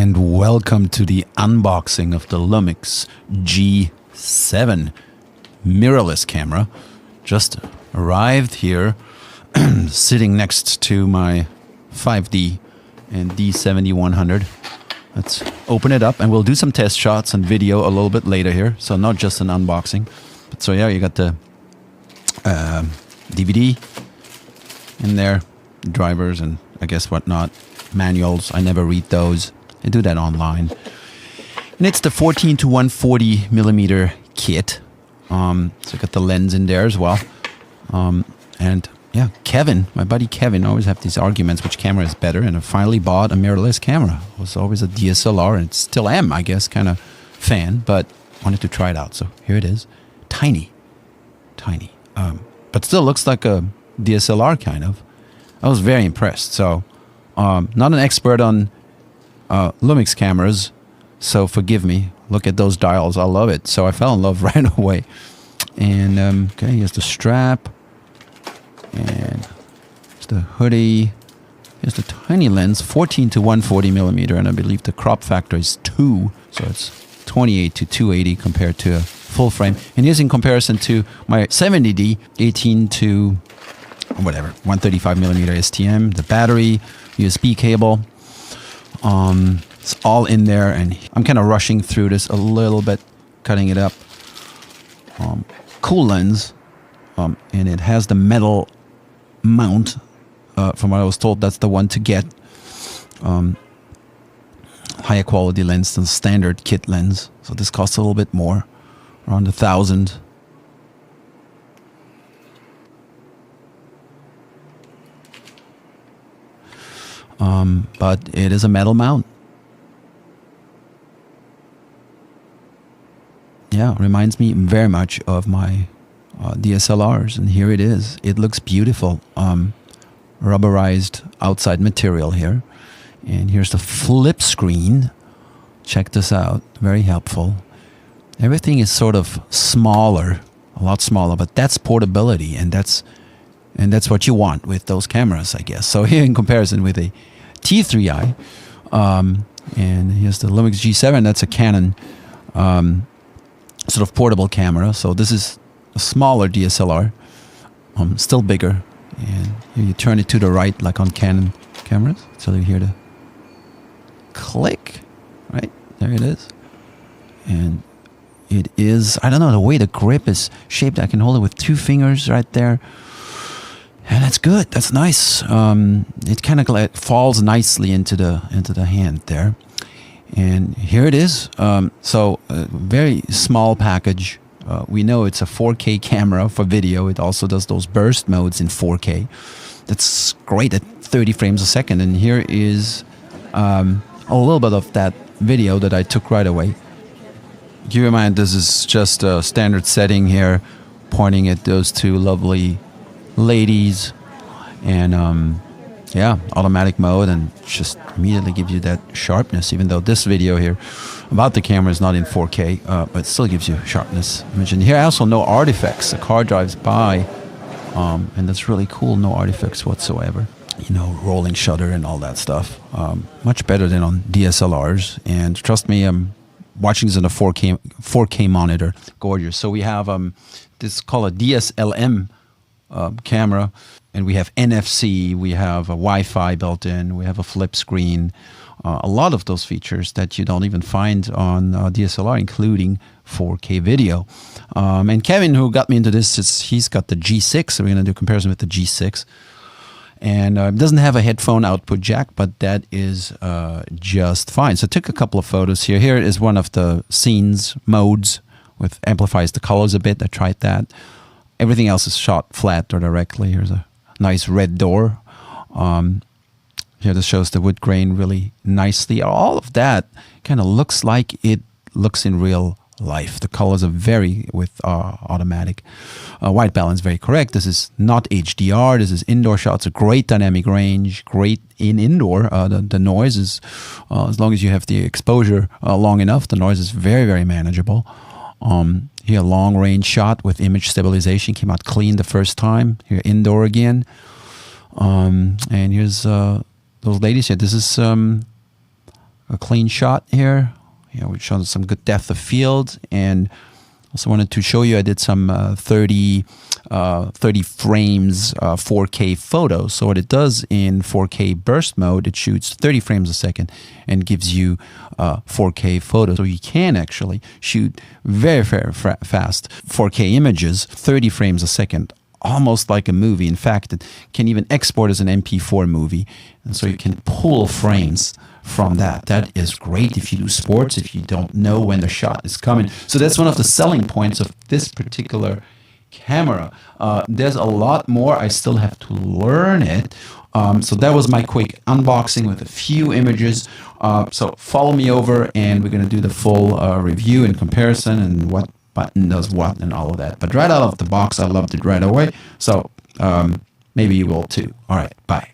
and welcome to the unboxing of the Lumix G7 mirrorless camera. Just arrived here, sitting next to my 5D and D7100. Let's open it up and we'll do some test shots and video a little bit later here. So not just an unboxing. But so yeah, you got the DVD in there, drivers and I guess whatnot, manuals. I never read those. I do that online. And it's the 14 to 140 millimeter kit. So I got the lens in there as well. And yeah, Kevin, my buddy Kevin, always have these arguments which camera is better, and I finally bought a mirrorless camera. I was always a DSLR and still am, I guess, kind of fan, but wanted to try it out. So here it is. Tiny. But still looks like a DSLR kind of. I was very impressed. So not an expert on Lumix cameras, so forgive me. Look at those dials. I love it. So I fell in love right away. And okay, here's the strap. And here's the hoodie. Here's the tiny lens, 14 to 140 millimeter, and I believe the crop factor is 2, so it's 28 to 280 compared to a full frame. And here's in comparison to my 70D, 18 to whatever, 135 millimeter STM, the battery, USB cable. It's all in there, and I'm kind of rushing through this a little bit, cutting it up. Cool lens, and it has the metal mount. From what I was told, that's the one to get. Higher quality lens than standard kit lens, so this costs a little bit more, around $1,000. But it is a metal mount. Yeah, reminds me very much of my DSLRs, and here it is. It looks beautiful. Rubberized outside material here. And here's the flip screen. Check this out. Very helpful. Everything is sort of smaller, a lot smaller, but that's portability, and that's what you want with those cameras, I guess. So here in comparison with a T3i, and here's the Lumix G7. That's a Canon sort of portable camera. So this is a smaller DSLR, still bigger. And here you turn it to the right, like on Canon cameras. So you hear the click, right? There it is. And it is, I don't know, the way the grip is shaped, I can hold it with 2 fingers right there. And that's good. That's nice. It kind of falls nicely into the hand there. And here it is. So a very small package. We know it's a 4K camera for video. It also does those burst modes in 4K. That's great at 30 frames a second. And here is a little bit of that video that I took right away. Keep in mind, this is just a standard setting here, pointing at those 2 lovely ladies. And yeah, automatic mode, and just immediately gives you that sharpness, even though this video here about the camera is not in 4K, but it still gives you sharpness. And here also no artifacts. The car drives by, and that's really cool. No artifacts whatsoever. You know, rolling shutter and all that stuff. Much better than on DSLRs. And trust me, I'm watching this on a 4K monitor. Gorgeous. So we have this is called a DSLM camera. And we have NFC, we have a Wi-Fi built in, we have a flip screen, a lot of those features that you don't even find on DSLR, including 4K video. And Kevin, who got me into this, he's got the G6, so we're going to do a comparison with the G6. And it doesn't have a headphone output jack, but that is just fine. So I took a couple of photos here. Here is one of the scenes modes, with amplifies the colors a bit. I tried that. Everything else is shot flat or directly. Here's a nice red door. Here this shows the wood grain really nicely. All of that kind of looks like it looks in real life. The colors are very with automatic. White balance very correct. This is not HDR. This is indoor shots. A great dynamic range. Great in indoor. The noise is, as long as you have the exposure long enough, the noise is very, very manageable. Here, long range shot with image stabilization, came out clean the first time. Here, indoor again. And here's those ladies here. This is a clean shot here. We've shown some good depth of field, and also wanted to show you I did some 30 frames 4K photos. So what it does in 4K burst mode, it shoots 30 frames a second and gives you 4K photos. So you can actually shoot very fast 4K images, 30 frames a second, almost like a movie. In fact, it can even export as an MP4 movie. And so you can pull frames from that. That is great if you do sports, if you don't know when the shot is coming. So that's one of the selling points of this particular camera. There's a lot more. I still have to learn it. So that was my quick unboxing with a few images. So follow me over and we're going to do the full review and comparison and what button does what and all of that. But right out of the box, I loved it right away. So maybe you will too. All right, bye.